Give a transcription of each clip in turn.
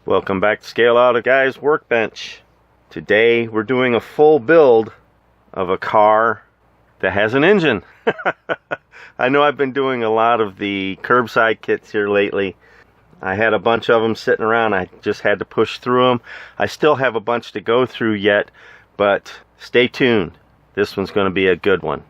Welcome back to Scale Out a Guy's Workbench. Today we're doing a full build of a car that has an engine. I know I've been doing a lot of the curbside kits here lately. I had a bunch of them sitting around. I just had to push through them. I still have a bunch to go through yet, but stay tuned. This one's going to be a good one.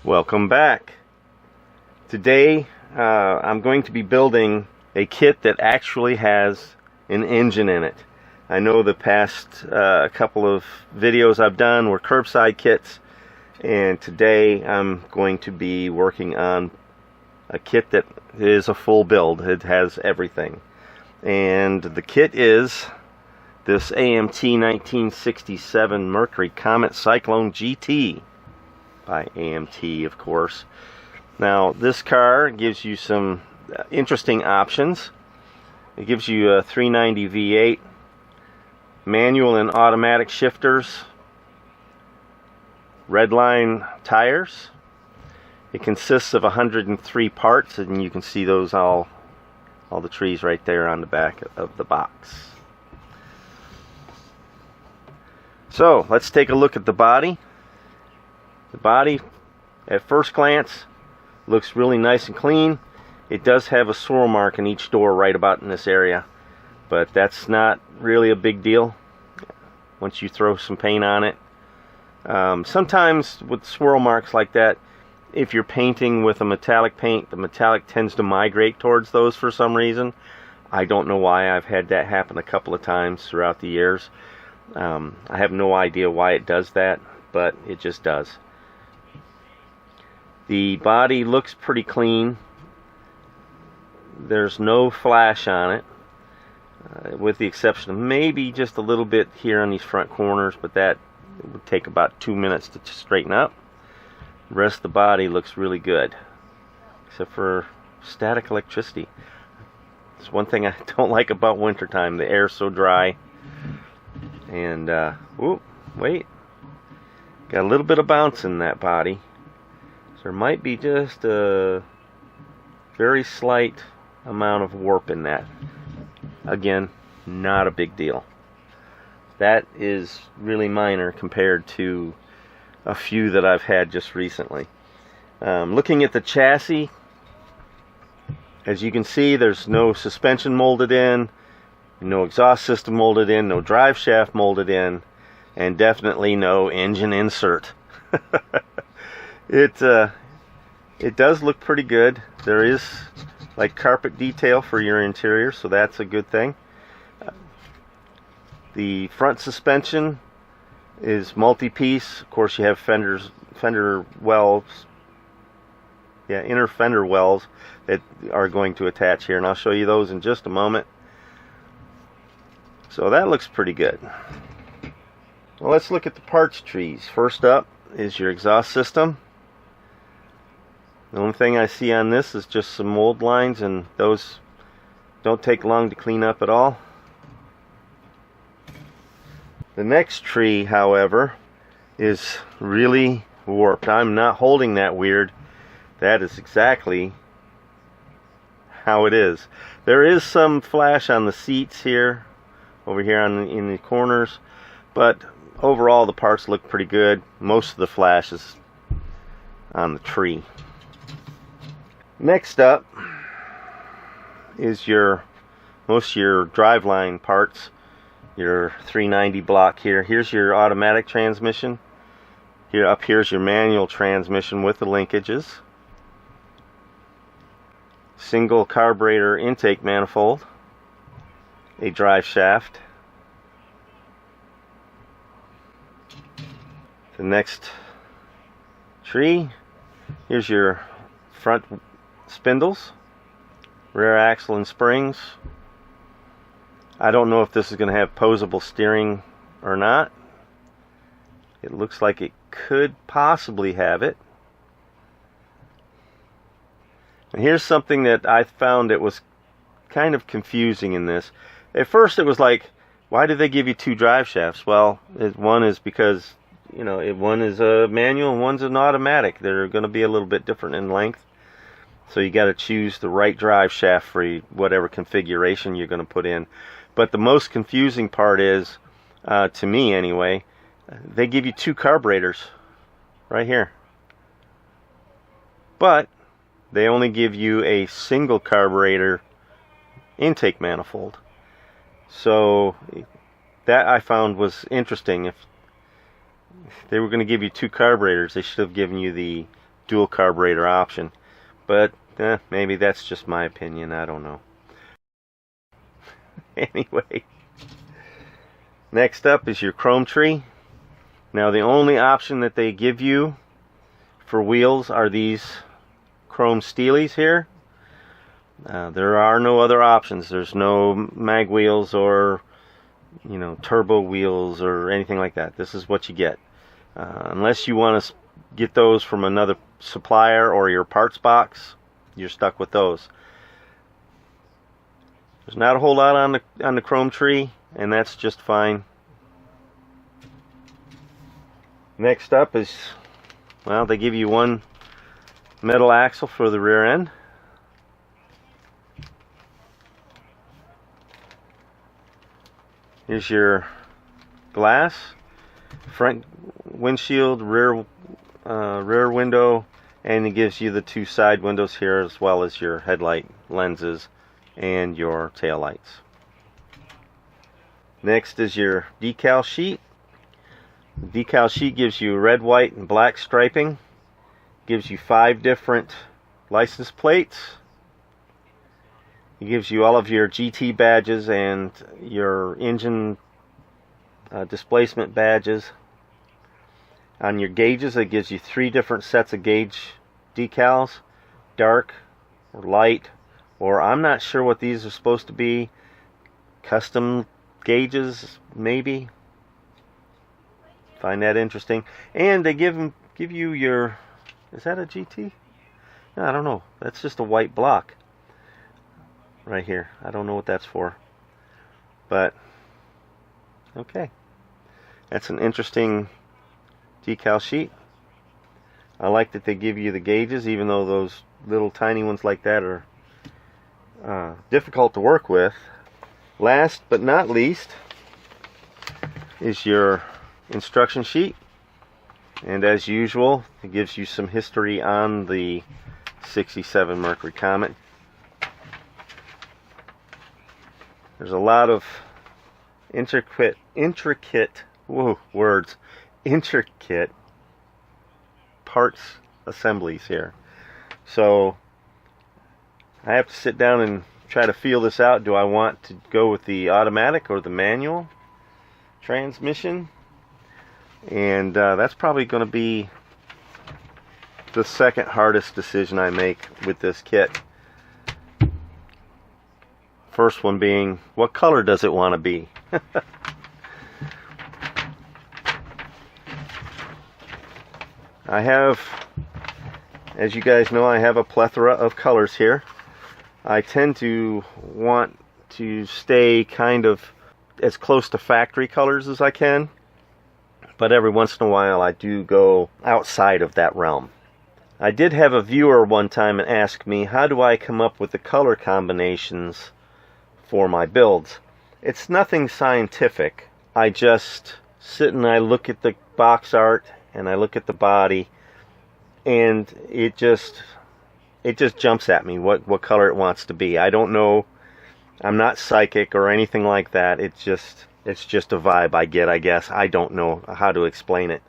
Welcome back. Today I'm going to be building a kit that actually has an engine in it. I know the past couple of videos I've done were curbside kits, and today I'm going to be working on a kit that is a full build. It has everything, and the kit is this AMT 1967 Mercury Comet Cyclone GT by AMT, of course. Now, this car gives you some interesting options. It gives you a 390 V8, manual and automatic shifters, redline tires. It consists of 103 parts, and you can see those all the trees right there on the back of the box. So, let's take a look at the body. The body, at first glance, looks really nice and clean. It does have a swirl mark in each door right about in this area, but that's not really a big deal once you throw some paint on it. Sometimes with swirl marks like that, if you're painting with a metallic paint, the metallic tends to migrate towards those for some reason. I don't know why. I've had that happen a couple of times throughout the years. I have no idea why it does that, but it just does. The body looks pretty clean. There's no flash on it, with the exception of maybe just a little bit here on these front corners, but that would take about 2 minutes to straighten up. The rest of the body looks really good, except for static electricity. It's one thing I don't like about wintertime. The air's so dry. And, ooh, wait. Got a little bit of bounce in that body. So there might be just a very slight amount of warp in that. Again, not a big deal. That is really minor compared to a few that I've had just recently. Looking at the chassis, as you can see, there's no suspension molded in, no exhaust system molded in, no drive shaft molded in, and definitely no engine insert. It does look pretty good. There is like carpet detail for your interior, so that's a good thing. The front suspension is multi-piece. Of course, you have fender wells, inner fender wells that are going to attach here, and I'll show you those in just a moment. So that looks pretty good. Well, let's look at the parts trees. First up is your exhaust system. The only thing I see on this is just some mold lines, and those don't take long to clean up at all. The next tree, however, is really warped. I'm not holding that weird. That is exactly how it is. There is some flash on the seats here, over here in the corners, but overall the parts look pretty good. Most of the flash is on the tree. Next up is most of your driveline parts, your 390 block here. Here's your automatic transmission. Up here's your manual transmission with the linkages. Single carburetor intake manifold. A drive shaft. The next tree, here's your front spindles, rear axle and springs. I don't know if this is going to have posable steering or not. It looks like it could possibly have it. And here's something that I found that was kind of confusing in this. At first it was like, why did they give you two drive shafts? Well, one is because, you know, one is a manual and one's an automatic. They're going to be a little bit different in length. So you got to choose the right drive shaft for whatever configuration you're going to put in. But the most confusing part is, to me anyway, they give you two carburetors right here. But they only give you a single carburetor intake manifold. So that I found was interesting. If they were going to give you two carburetors, they should have given you the dual carburetor option. But maybe that's just my opinion. I don't know. Anyway, next up is your chrome tree. Now the only option that they give you for wheels are these chrome steelies here. There are no other options. There's no mag wheels or, you know, turbo wheels or anything like that. This is what you get. Unless you want to get those from another supplier or your parts box, you're stuck with those. There's not a whole lot on the chrome tree, and that's just fine. Next up is, well, they give you one metal axle for the rear end. Here's your glass, front windshield, rear window, and it gives you the two side windows here, as well as your headlight lenses and your tail lights. Next is your decal sheet. The decal sheet gives you red, white, and black striping. Gives you 5 different license plates. It gives you all of your GT badges and your engine displacement badges. On your gauges, it gives you 3 different sets of gauge decals, dark or light, or I'm not sure what these are supposed to be. Custom gauges, maybe. Find that interesting. And they give you your, is that a GT? No, I don't know. That's just a white block right here. I don't know what that's for, but okay, that's an interesting decal sheet. I like that they give you the gauges, even though those little tiny ones like that are difficult to work with. Last but not least is your instruction sheet, and as usual it gives you some history on the 67 Mercury Comet. There's a lot of intricate parts assemblies here. So I have to sit down and try to feel this out. Do I want to go with the automatic or the manual transmission? And that's probably going to be the second hardest decision I make with this kit. First one being, what color does it want to be? I have, as you guys know, I have a plethora of colors here. I tend to want to stay kind of as close to factory colors as I can, but every once in a while I do go outside of that realm. I did have a viewer one time and ask me, how do I come up with the color combinations for my builds? It's nothing scientific. I just sit and I look at the box art and I look at the body, and it just jumps at me what color it wants to be. I don't know. I'm not psychic or anything like that. It's just a vibe I get, I guess. I don't know how to explain it,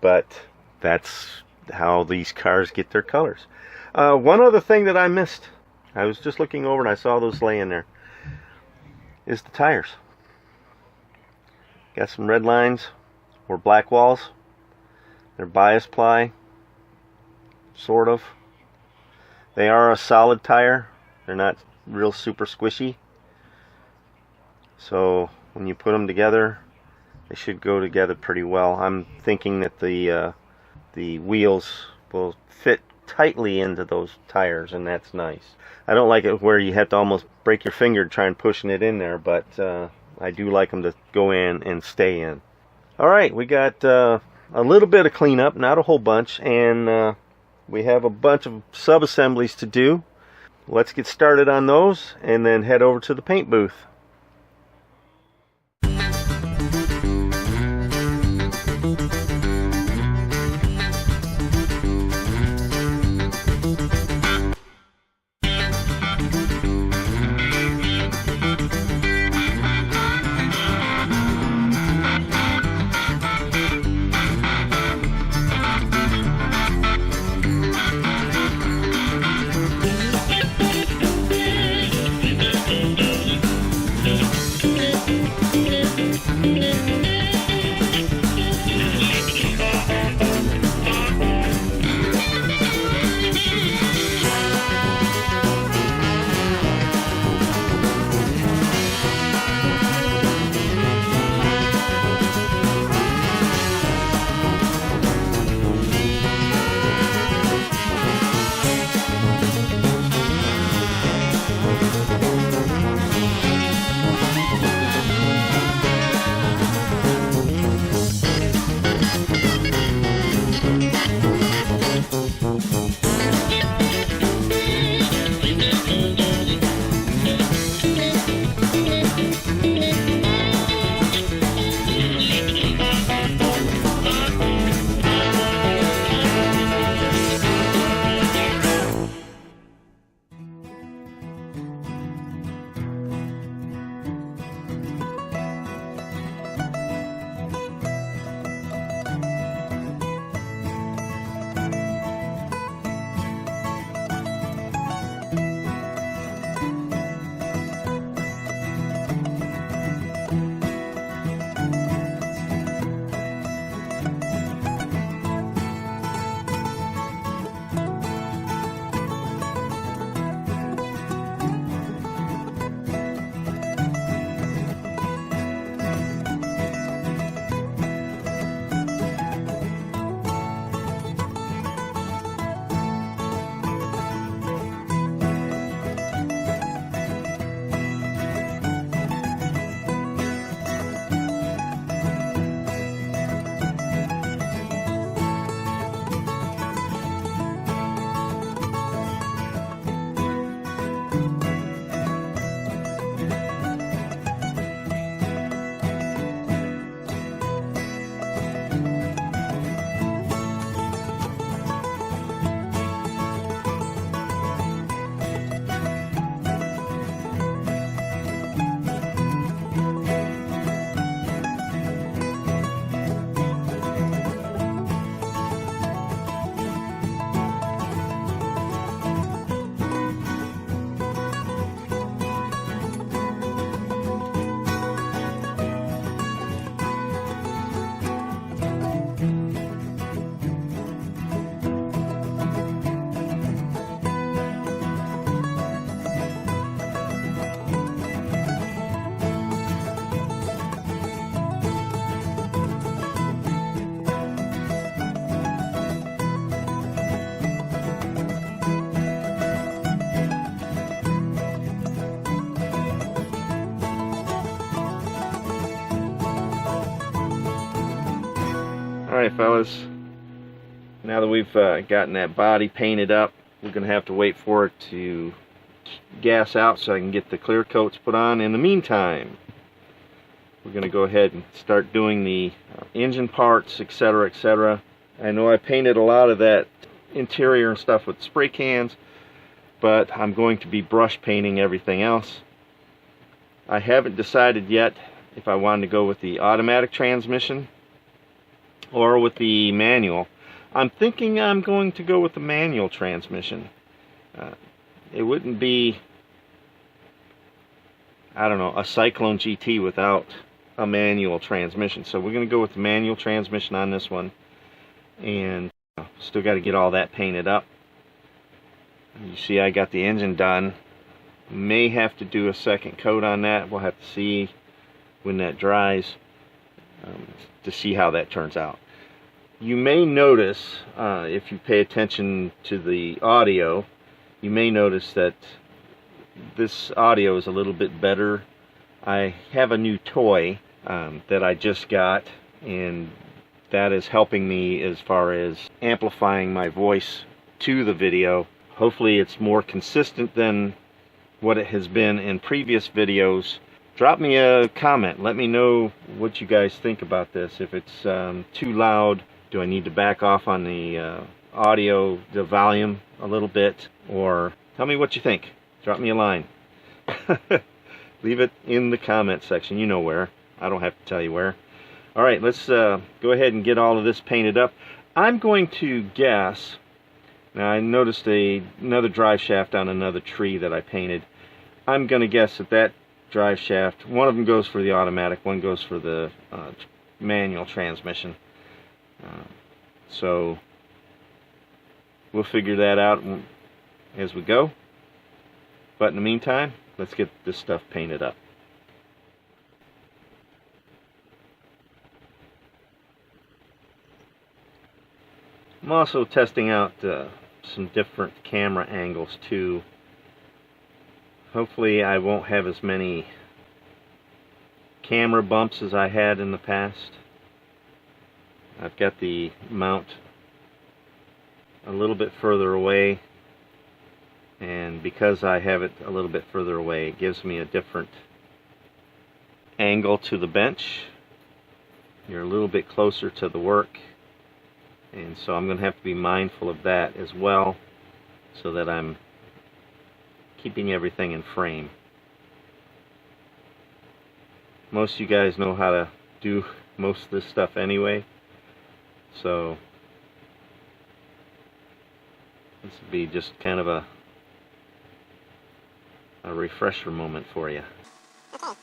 but that's how these cars get their colors. One other thing that I missed, I was just looking over and I saw those laying there, is the tires. Got some red lines or black walls. They're bias ply, sort of. They are a solid tire. They're not real super squishy. So when you put them together, they should go together pretty well. I'm thinking that the wheels will fit tightly into those tires, and that's nice. I don't like it where you have to almost break your finger to try and pushing it in there, but I do like them to go in and stay in. Alright, we got a little bit of cleanup, not a whole bunch, and we have a bunch of sub-assemblies to do. Let's get started on those and then head over to the paint booth. Alright fellas, now that we've gotten that body painted up, we're going to have to wait for it to gas out so I can get the clear coats put on. In the meantime, we're going to go ahead and start doing the engine parts, etc., etc. I know I painted a lot of that interior and stuff with spray cans, but I'm going to be brush painting everything else. I haven't decided yet if I wanted to go with the automatic transmission or with the manual. I'm thinking I'm going to go with the manual transmission. It wouldn't be, I don't know, a Cyclone GT without a manual transmission. So we're going to go with the manual transmission on this one. And still got to get all that painted up. You see I got the engine done. May have to do a second coat on that. We'll have to see when that dries to see how that turns out. You may notice, if you pay attention to the audio, you may notice that this audio is a little bit better. I have a new toy that I just got, and that is helping me as far as amplifying my voice to the video. Hopefully it's more consistent than what it has been in previous videos. Drop me a comment. Let me know what you guys think about this. If it's too loud, do I need to back off on the audio, the volume a little bit? Or tell me what you think. Drop me a line. Leave it in the comment section. You know where. I don't have to tell you where. Alright, let's go ahead and get all of this painted up. I'm going to guess. Now I noticed another drive shaft on another tree that I painted. I'm going to guess that that drive shaft, one of them goes for the automatic, one goes for the manual transmission. So we'll figure that out as we go. But in the meantime, let's get this stuff painted up. I'm also testing out some different camera angles too. Hopefully I won't have as many camera bumps as I had in the past. I've got the mount a little bit further away, and because I have it a little bit further away, it gives me a different angle to the bench. You're a little bit closer to the work, and so I'm going to have to be mindful of that as well, so that I'm keeping everything in frame. Most of you guys know how to do most of this stuff anyway, so this would be just kind of a refresher moment for you. Okay.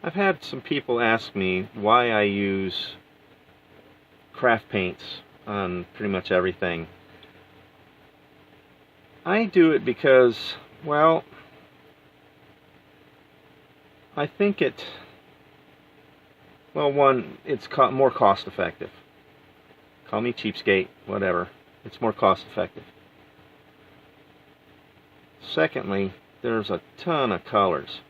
I've had some people ask me why I use craft paints on pretty much everything. I do it because, well, I think one, it's more cost effective. Call me cheapskate, whatever. It's more cost effective. Secondly, there's a ton of colors.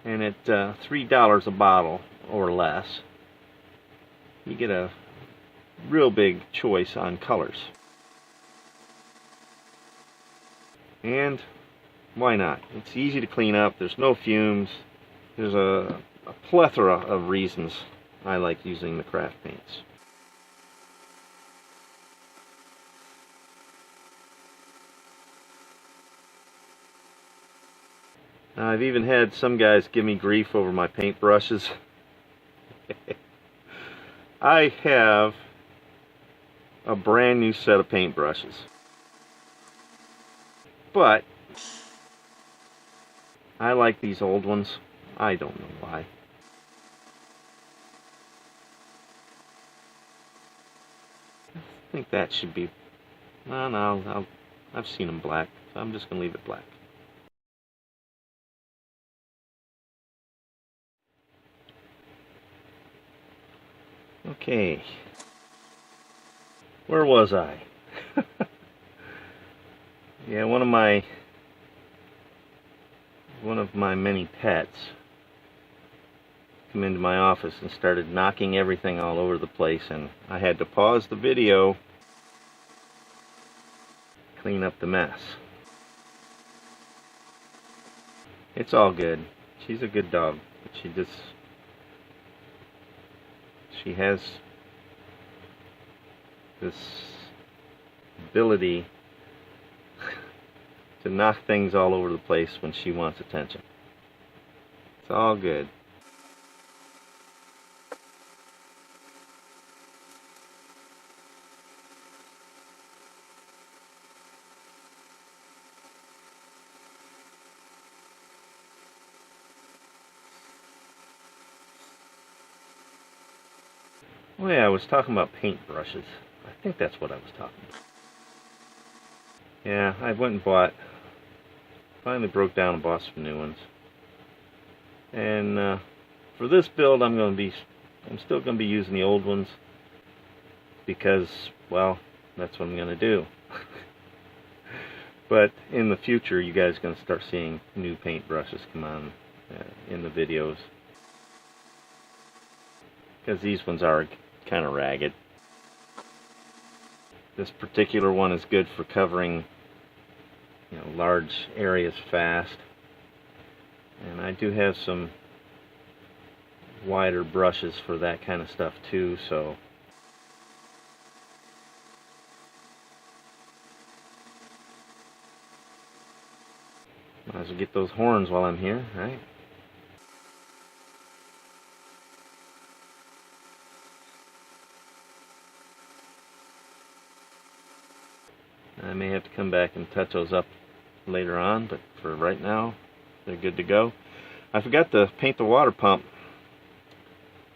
And at $3 a bottle or less, you get a real big choice on colors. And why not? It's easy to clean up. There's no fumes. There's a plethora of reasons I like using the craft paints. Now, I've even had some guys give me grief over my paint brushes. I have a brand new set of paint brushes, but I like these old ones. I don't know why. I think that should be, no, I've seen them black, so I'm just going to leave it black. Okay, where was I? Yeah, one of my many pets come into my office and started knocking everything all over the place, and I had to pause the video, clean up the mess. It's all good. She's a good dog, but she has this ability to knock things all over the place when she wants attention. It's all good. Oh yeah, I was talking about paint brushes. I think that's what I was talking about. Yeah, I went and bought Finally broke down and bought some new ones. And for this build, I'm still going to be using the old ones because, well, that's what I'm going to do. But in the future, you guys are going to start seeing new paint brushes come on in the videos, because these ones are kind of ragged. This particular one is good for covering, you know, large areas fast. And I do have some wider brushes for that kind of stuff too, so might as well get those horns while I'm here, right? I may have to come back and touch those up later on, but for right now, they're good to go. I forgot to paint the water pump,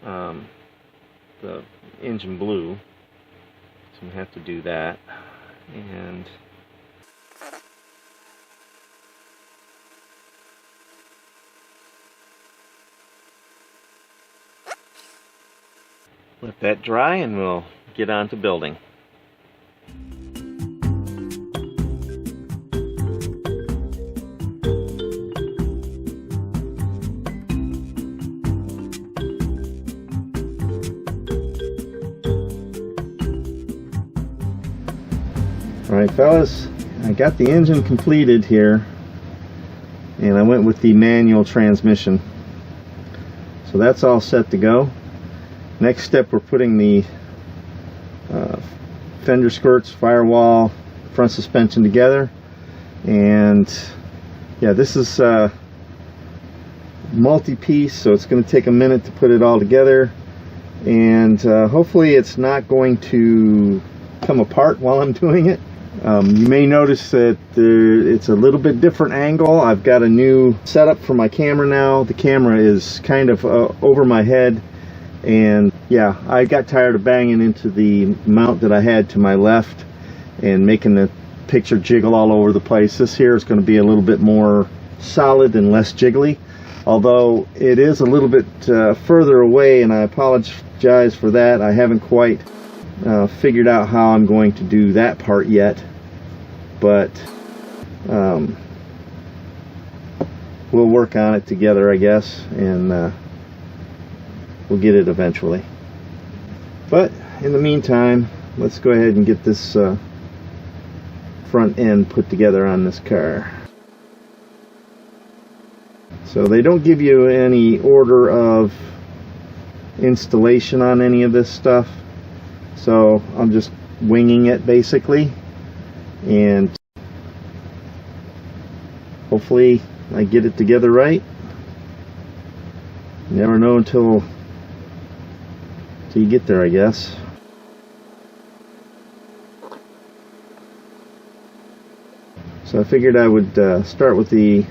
the engine blue, so I'm going to have to do that. And let that dry and we'll get on to building. Alright fellas, I got the engine completed here, and I went with the manual transmission. So that's all set to go. Next step, we're putting the fender skirts, firewall, front suspension together. And yeah, this is multi-piece, so it's going to take a minute to put it all together. And hopefully it's not going to come apart while I'm doing it. You may notice that it's a little bit different angle. I've got a new setup for my camera now. The camera is kind of over my head, and yeah, I got tired of banging into the mount that I had to my left and making the picture jiggle all over the place. This here is going to be a little bit more solid and less jiggly, although it is a little bit further away, and I apologize for that. I haven't quite figured out how I'm going to do that part yet, but we'll work on it together, I guess, and we'll get it eventually. But in the meantime, let's go ahead and get this front end put together on this car. So they don't give you any order of installation on any of this stuff, so I'm just winging it basically, and hopefully I get it together right. You never know until you get there, I guess. So I figured I would start with the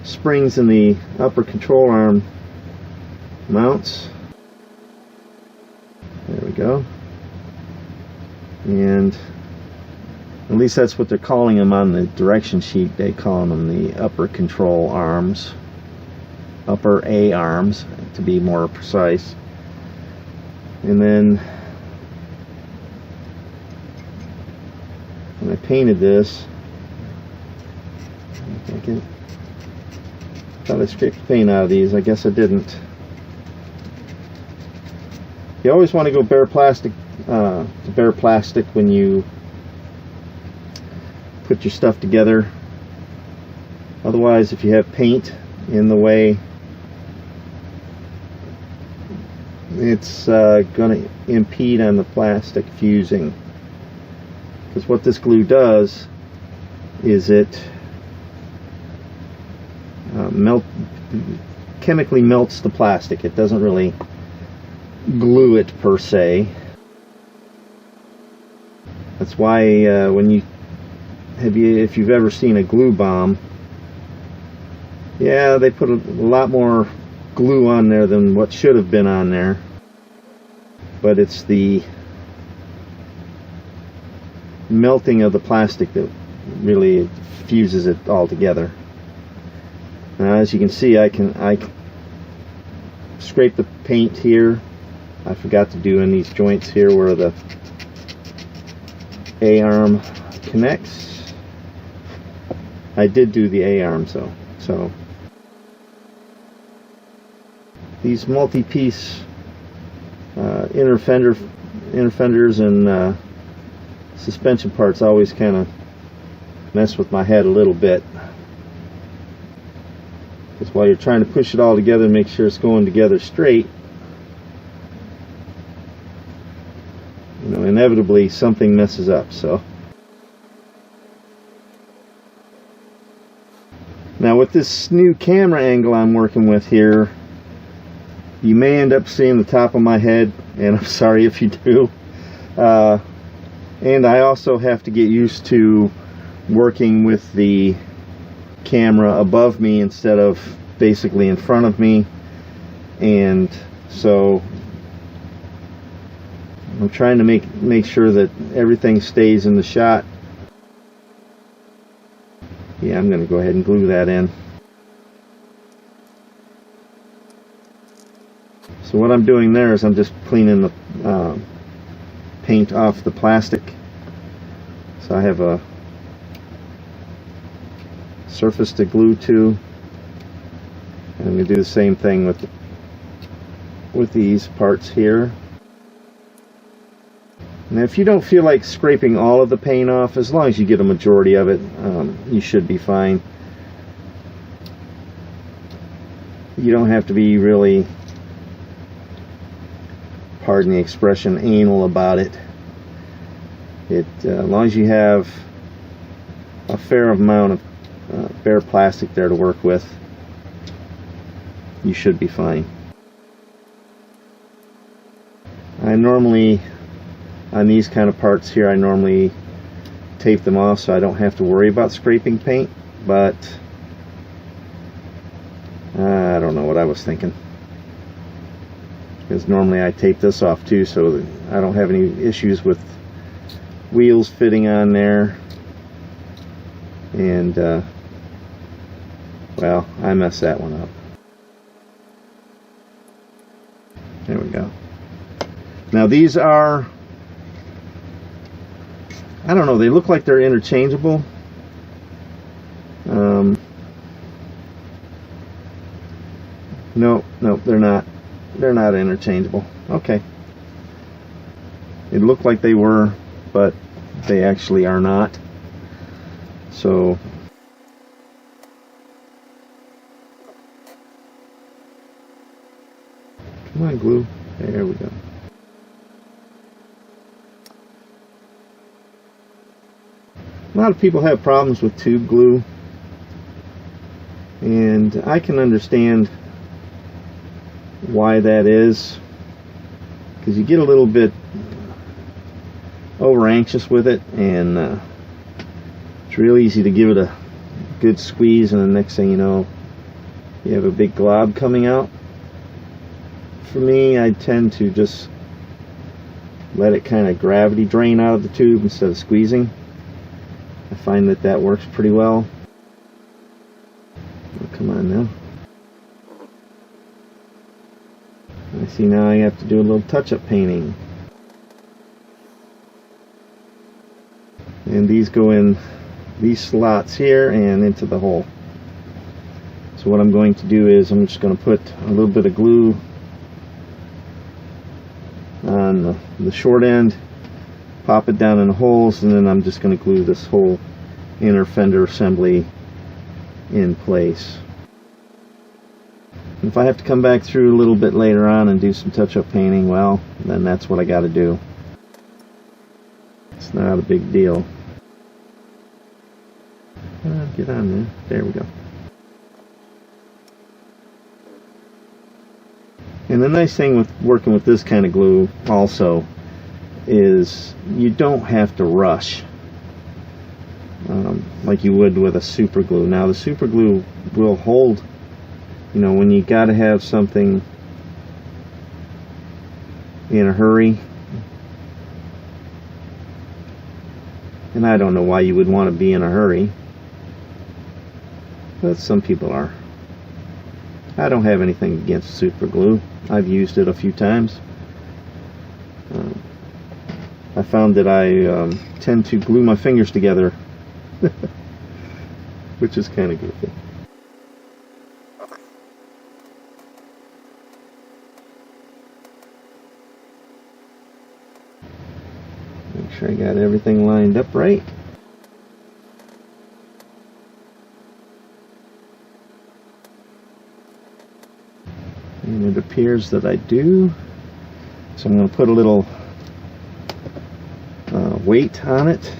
springs in the upper control arm mounts. There we go. And at least that's what they're calling them on the direction sheet. They call them the upper control arms, upper A arms to be more precise. And then when I painted this, I thought I scraped the paint out of these. I guess I didn't. You always want to go bare plastic when you put your stuff together. Otherwise, if you have paint in the way, it's going to impede on the plastic fusing. Because what this glue does is it chemically melts the plastic. It doesn't really glue it per se. That's why if you've ever seen a glue bomb, yeah, they put a lot more glue on there than what should have been on there, but it's the melting of the plastic that really fuses it all together. Now, as you can see, I scrape the paint here. I forgot to do in these joints here where the A-arm connects. I did do the A-arms though. So these multi-piece inner fenders and suspension parts always kind of mess with my head a little bit, because while you're trying to push it all together and make sure it's going together straight, you know, inevitably something messes up. So now with this new camera angle I'm working with here, you may end up seeing the top of my head, and I'm sorry if you do. And I also have to get used to working with the camera above me instead of basically in front of me, and so I'm trying to make sure that everything stays in the shot. Yeah, I'm going to go ahead and glue that in. So what I'm doing there is I'm just cleaning the paint off the plastic. So I have a surface to glue to, and I'm going to do the same thing with these parts here. Now if you don't feel like scraping all of the paint off, as long as you get a majority of it, you should be fine. You don't have to be really, pardon the expression, anal about it. As long as you have a fair amount of bare plastic there to work with, you should be fine. I normally, on these kind of parts here, I normally tape them off so I don't have to worry about scraping paint, but I don't know what I was thinking, because normally I tape this off too so that I don't have any issues with wheels fitting on there. And well, I messed that one up. There we go. Now these are, I don't know, they look like they're interchangeable. No, they're not. They're not interchangeable. Okay. It looked like they were, but they actually are not. So come on, glue. There we go. A lot of people have problems with tube glue, and I can understand why that is, because you get a little bit over anxious with it, and it's real easy to give it a good squeeze, and the next thing you know, you have a big glob coming out. For me, I tend to just let it kind of gravity drain out of the tube instead of squeezing. I find that works pretty well. Oh, come on now. I see now I have to do a little touch-up painting. And these go in these slots here and into the hole. So what I'm going to do is I'm just going to put a little bit of glue on the short end, pop it down in the holes, and then I'm just going to glue this whole inner fender assembly in place. And if I have to come back through a little bit later on and do some touch-up painting, well, then that's what I got to do. It's not a big deal. Get on there. There we go. And the nice thing with working with this kind of glue also is you don't have to rush like you would with a super glue. Now the super glue will hold, you know, when you got to have something in a hurry. And I don't know why you would want to be in a hurry, but some people are. I don't have anything against super glue. I've used it a few times. I found that I tend to glue my fingers together, which is kind of goofy. Make sure I got everything lined up right. And it appears that I do. So I'm going to put a little weight on it,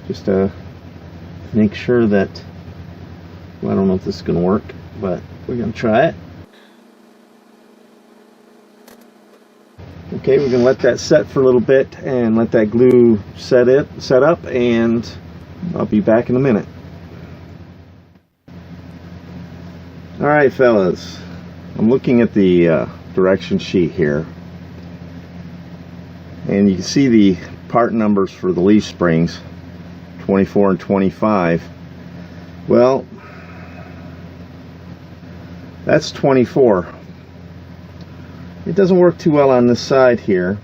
just to make sure that, well, I don't know if this is going to work, but we're going to try it. Okay, we're going to let that set for a little bit and let that glue set up, and I'll be back in a minute. Alright fellas, I'm looking at the direction sheet here, and you can see the part numbers for the leaf springs, 24 and 25. Well, that's 24. It doesn't work too well on this side here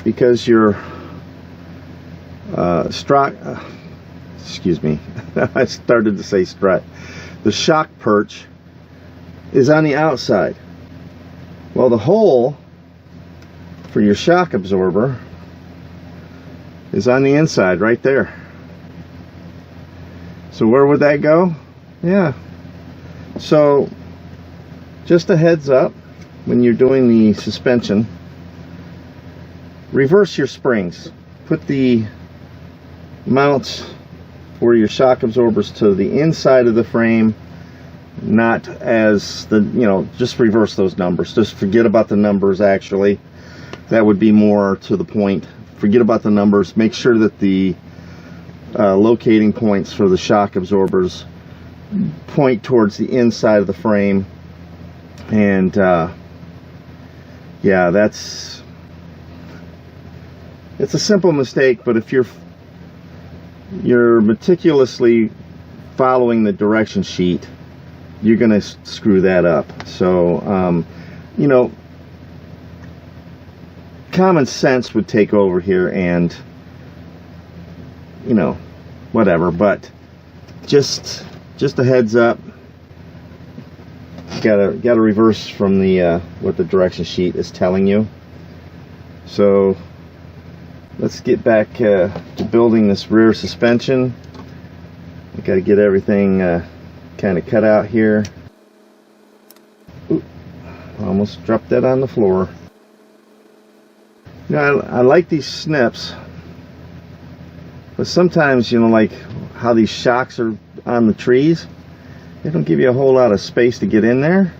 because your excuse me, I started to say strut. The shock perch is on the outside. Well, the hole for your shock absorber is on the inside right there. So where would that go? Yeah. So just a heads up, when you're doing the suspension, reverse your springs. Put the mounts for your shock absorbers to the inside of the frame, not as the, you know, just reverse those numbers. Just forget about the numbers, actually. That would be more to the point. Forget about the numbers. Make sure that the locating points for the shock absorbers point towards the inside of the frame. And yeah, it's a simple mistake, but if you're meticulously following the direction sheet, you're gonna screw that up. So you know, common sense would take over here, and you know, whatever. But just a heads up, gotta reverse from the what the direction sheet is telling you. So let's get back to building this rear suspension. I gotta get everything kind of cut out here. Ooh, almost dropped that on the floor. You know, I like these snips, but sometimes, you know, like how these shocks are on the trees, they don't give you a whole lot of space to get in there.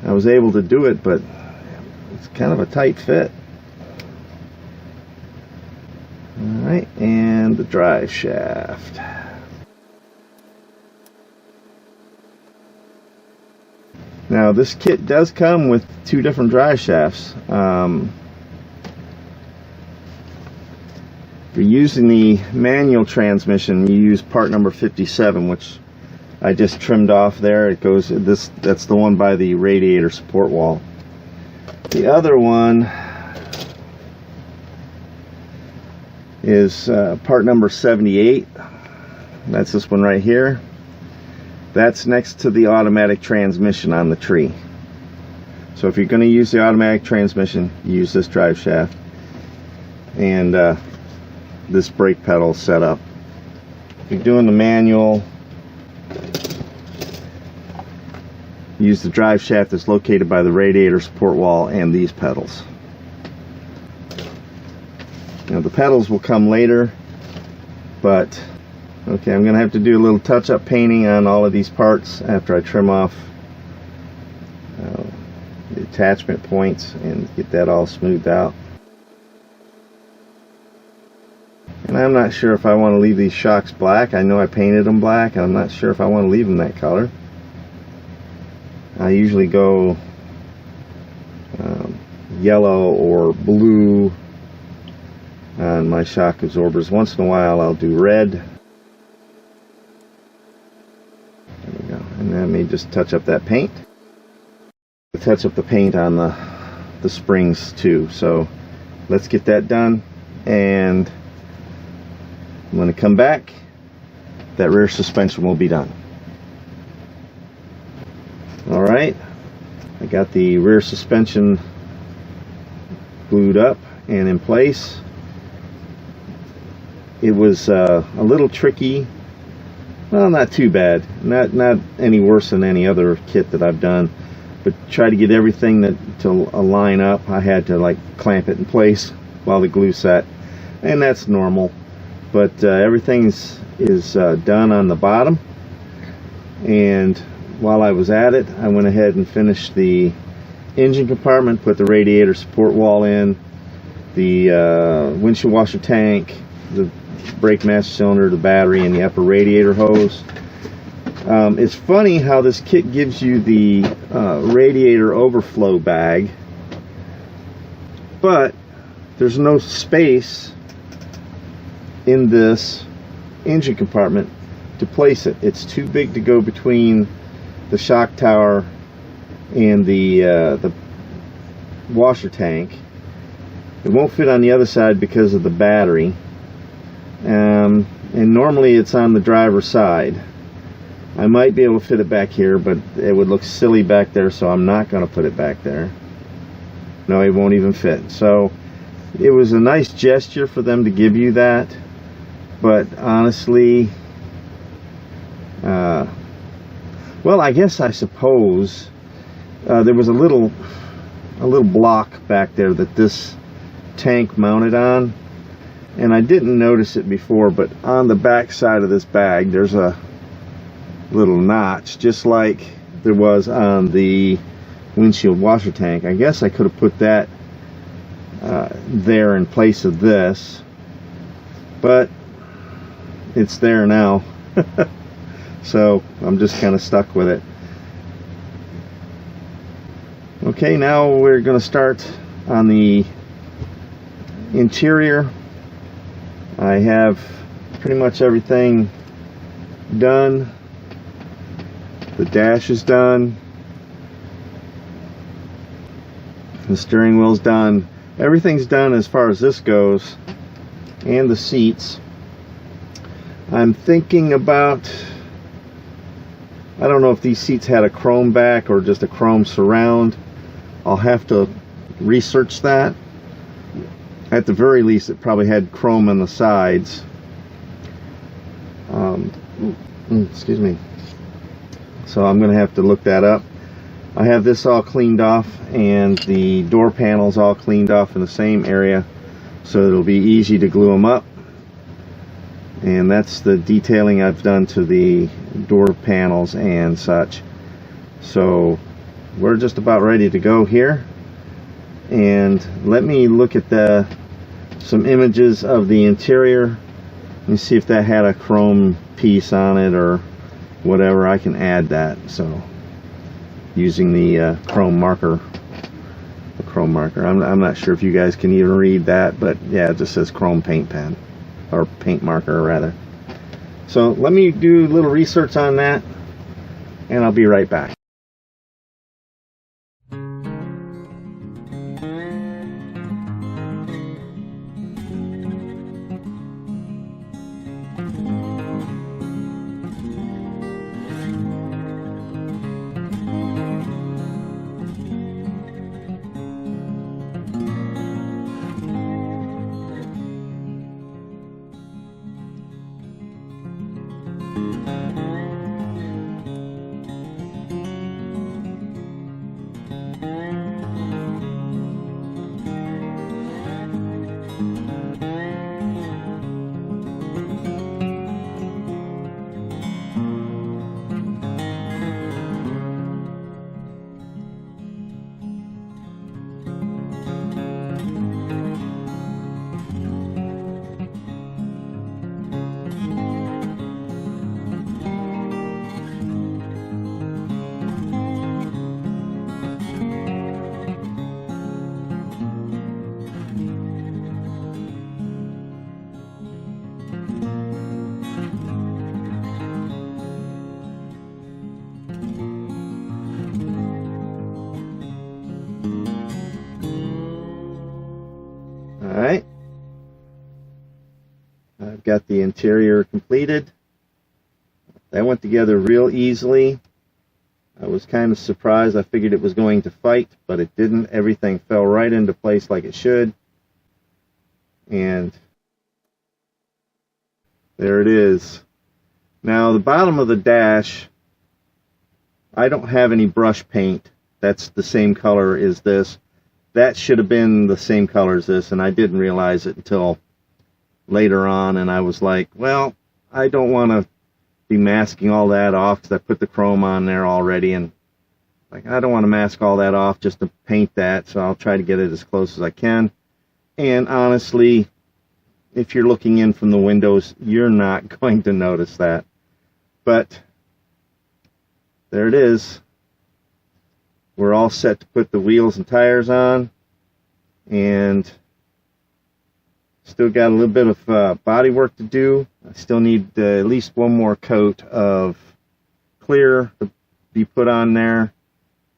I was able to do it, but it's kind of a tight fit. Alright, and the drive shaft. Now this kit does come with two different drive shafts. If you're using the manual transmission, you use part number 57, which I just trimmed off there. It goes that's the one by the radiator support wall. The other one is part number 78. That's this one right here. That's next to the automatic transmission on the tree. So if you're going to use the automatic transmission, use this drive shaft and this brake pedal setup. If you're doing the manual, use the drive shaft that's located by the radiator support wall and these pedals. Now the pedals will come later, but okay, I'm gonna have to do a little touch-up painting on all of these parts after I trim off the attachment points and get that all smoothed out. And I'm not sure if I want to leave these shocks black. I know I painted them black, and I'm not sure if I want to leave them that color. I usually go yellow or blue on my shock absorbers. Once in a while I'll do red. There we go. And then let me just touch up that paint. Touch up the paint on the springs too. So let's get that done, and I'm going to come back. That rear suspension will be done. Alright, I got the rear suspension glued up and in place. It was a little tricky. Well, not too bad. Not any worse than any other kit that I've done. But try to get everything to line up. I had to like clamp it in place while the glue set, and that's normal. But everything is done on the bottom. And while I was at it, I went ahead and finished the engine compartment, put the radiator support wall in, the windshield washer tank, the brake master cylinder, the battery, and the upper radiator hose. It's funny how this kit gives you the radiator overflow bag, but there's no space in this engine compartment to place it. It's too big to go between the shock tower and the washer tank. It won't fit on the other side because of the battery, and normally it's on the driver's side. I might be able to fit it back here, but it would look silly back there, so I'm not going to put it back there. No, it won't even fit. So it was a nice gesture for them to give you that, but honestly, well, I suppose there was a little block back there that this tank mounted on, and I didn't notice it before, but on the back side of this bag there's a little notch, just like there was on the windshield washer tank. I guess I could have put that there in place of this, but it's there now. So I'm just kind of stuck with it. Okay, now we're going to start on the interior. I have pretty much everything done. The dash is done. The steering wheel's done. Everything's done as far as this goes, and the seats. I'm thinking about, I don't know if these seats had a chrome back or just a chrome surround. I'll have to research that. At the very least, it probably had chrome on the sides. Excuse me. So I'm going to have to look that up. I have this all cleaned off, and the door panels all cleaned off in the same area, so it'll be easy to glue them up. And that's the detailing I've done to the door panels and such. So we're just about ready to go here. And let me look at some images of the interior. Let me see if that had a chrome piece on it or whatever. I can add that. So using the chrome marker. I'm not sure if you guys can even read that, but yeah, it just says chrome paint pen, or paint marker rather. So let me do a little research on that, and I'll be right back. Alright. I've got the interior completed. That went together real easily. I was kind of surprised. I figured it was going to fight, but it didn't. Everything fell right into place like it should. And there it is. Now the bottom of the dash, I don't have any brush paint. That's the same color as this. That should have been the same color as this, and I didn't realize it until later on, and I was like, well, I don't want to be masking all that off because I put the chrome on there already, and like I don't want to mask all that off just to paint that, so I'll try to get it as close as I can. And honestly, if you're looking in from the windows, you're not going to notice that. But there it is. We're all set to put the wheels and tires on, and still got a little bit of body work to do. I still need at least one more coat of clear to be put on there,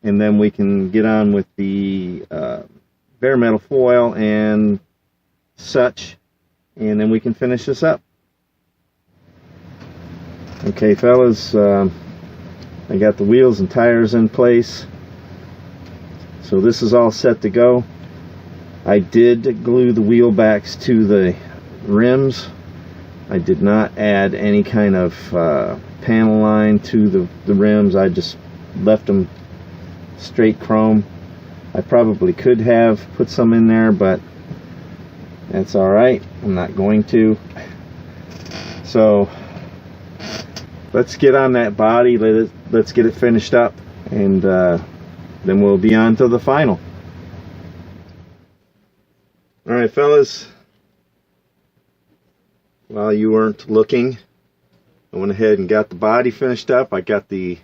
and then we can get on with the bare metal foil and such, and then we can finish this up. Okay, fellas, I got the wheels and tires in place, so this is all set to go. I did glue the wheel backs to the rims. I did not add any kind of panel line to the rims. I just left them straight chrome. I probably could have put some in there, but that's alright. I'm not going to. So let's get on that body. Let's get it finished up, and then we'll be on to the final. Alright, fellas, while you weren't looking, I went ahead and got the body finished up. I got the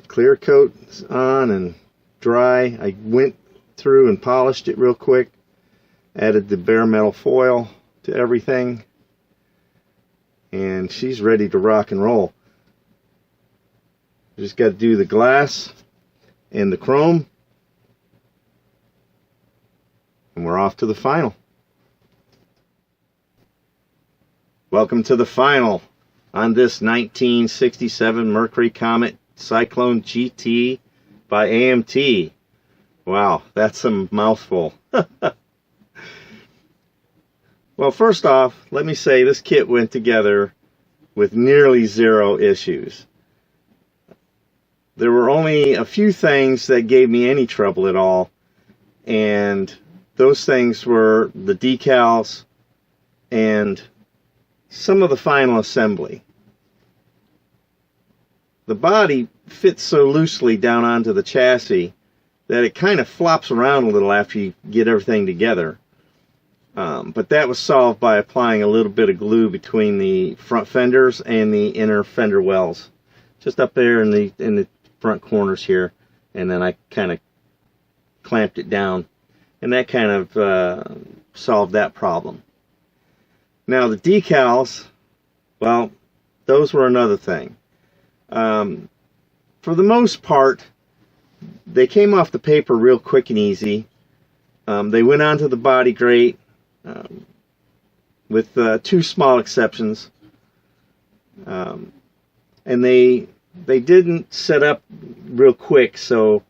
clear coat on and dry. I went through and polished it real quick, added the bare metal foil to everything, and she's ready to rock and roll. Just got to do the glass and the chrome, and we're off to the final. Welcome to the final on this 1967 Mercury Comet Cyclone GT by AMT. Wow, that's a mouthful. Well, first off, let me say this kit went together with nearly zero issues. There were only a few things that gave me any trouble at all, and those things were the decals and some of the final assembly. The body fits so loosely down onto the chassis that it kind of flops around a little after you get everything together. But that was solved by applying a little bit of glue between the front fenders and the inner fender wells, just up there in the front corners here, and then I kind of clamped it down, and that kind of solved that problem. Now the decals, well, those were another thing. For the most part, they came off the paper real quick and easy. They went onto the body great, with two small exceptions, and they didn't set up real quick, so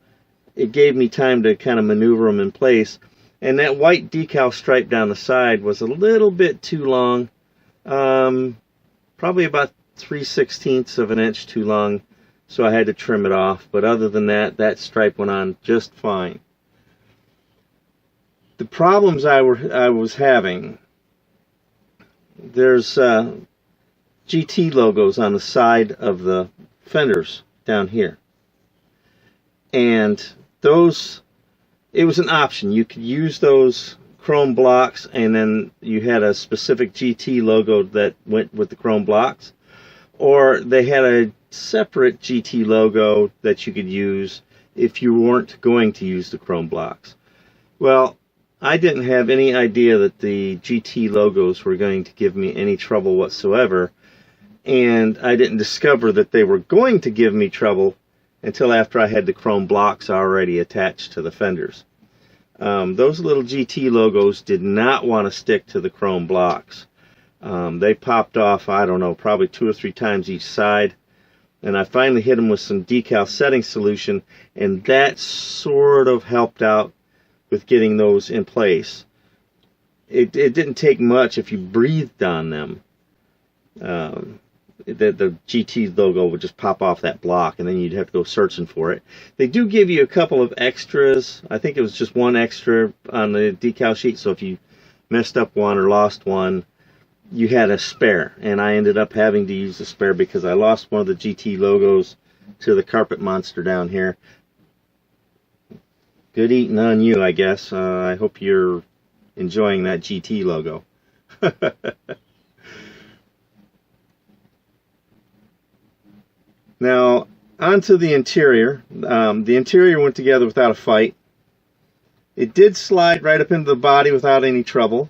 it gave me time to kind of maneuver them in place. And that white decal stripe down the side was a little bit too long, probably about 3/16 of an inch too long, so I had to trim it off. But other than that, that stripe went on just fine. The problems I was having, there's GT logos on the side of the fenders down here, and those, it was an option. You could use those chrome blocks, and then you had a specific GT logo that went with the chrome blocks, or they had a separate GT logo that you could use if you weren't going to use the chrome blocks. Well, I didn't have any idea that the GT logos were going to give me any trouble whatsoever, and I didn't discover that they were going to give me trouble until after I had the chrome blocks already attached to the fenders. those little GT logos did not want to stick to the chrome blocks. They popped off, I don't know, probably 2 or 3 times each side. And I finally hit them with some decal setting solution, and that sort of helped out with getting those in place. It didn't take much if you breathed on them. The GT logo would just pop off that block, and then you'd have to go searching for it. They do give you a couple of extras. I think it was just 1 extra on the decal sheet, so if you messed up one or lost one, you had a spare. And I ended up having to use the spare because I lost one of the GT logos to the carpet monster down here. Good eating on you, I guess. I hope you're enjoying that GT logo. Now, onto the interior. The interior went together without a fight. It did slide right up into the body without any trouble.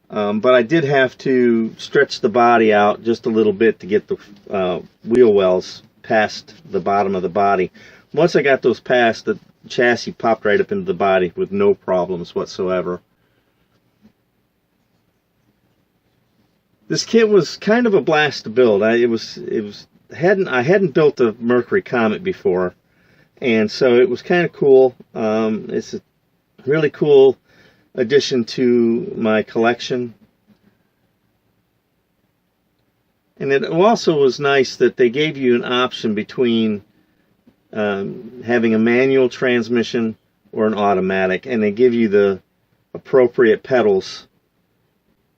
But I did have to stretch the body out just a little bit to get the wheel wells past the bottom of the body. Once I got those past, the chassis popped right up into the body with no problems whatsoever. This kit was kind of a blast to build. I hadn't built a Mercury Comet before, and so it was kind of cool. It's a really cool addition to my collection. And it also was nice that they gave you an option between having a manual transmission or an automatic, and they give you the appropriate pedals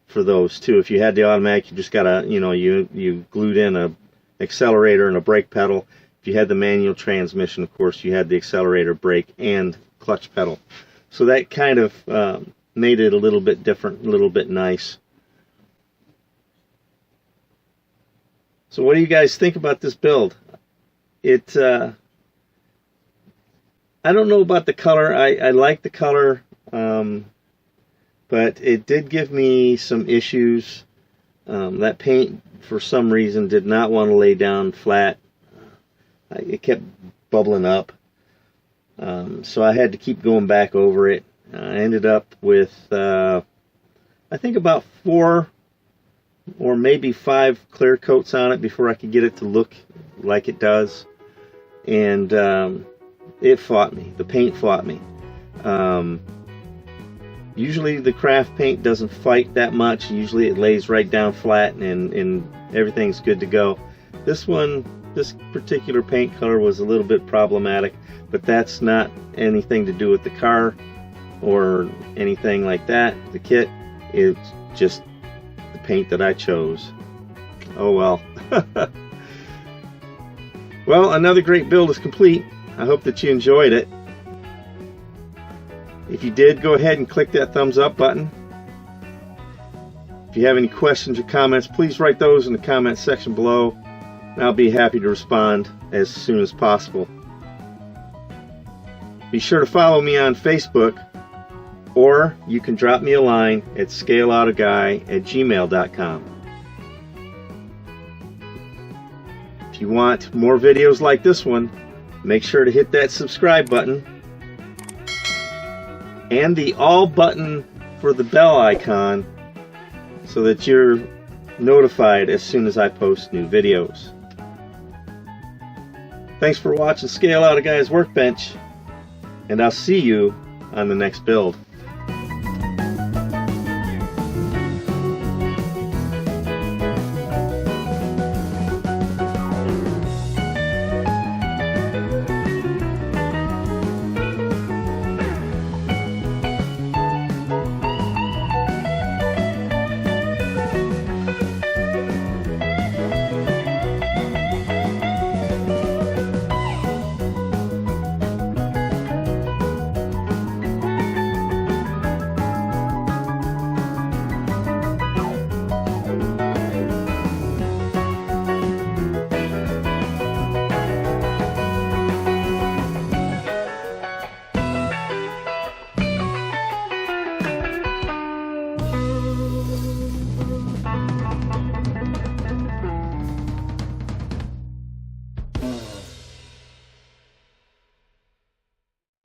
for those too. If you had the automatic, you just gotta, you glued in a accelerator and a brake pedal. If you had the manual transmission, of course, you had the accelerator, brake, and clutch pedal. So that kind of made it a little bit different, a little bit nice. So what do you guys think about this build? I don't know about the color. I like the color, but it did give me some issues. That paint, for some reason, did not want to lay down flat. It kept bubbling up. So I had to keep going back over it. I ended up with, I think, about 4 or maybe 5 clear coats on it before I could get it to look like it does. And it fought me. The paint fought me. Usually the craft paint doesn't fight that much. Usually it lays right down flat and everything's good to go. This particular paint color was a little bit problematic, but that's not anything to do with the car or anything like that. The kit is just the paint that I chose. Oh well. Well, another great build is complete. I hope that you enjoyed it. If you did, go ahead and click that thumbs up button. If you have any questions or comments, please write those in the comment section below, and I'll be happy to respond as soon as possible. Be sure to follow me on Facebook, or you can drop me a line at scaleoutaguy@gmail.com. If you want more videos like this one, make sure to hit that subscribe button and the all button for the bell icon so that you're notified as soon as I post new videos. Thanks for watching Scale Out a Guy's Workbench, and I'll see you on the next build.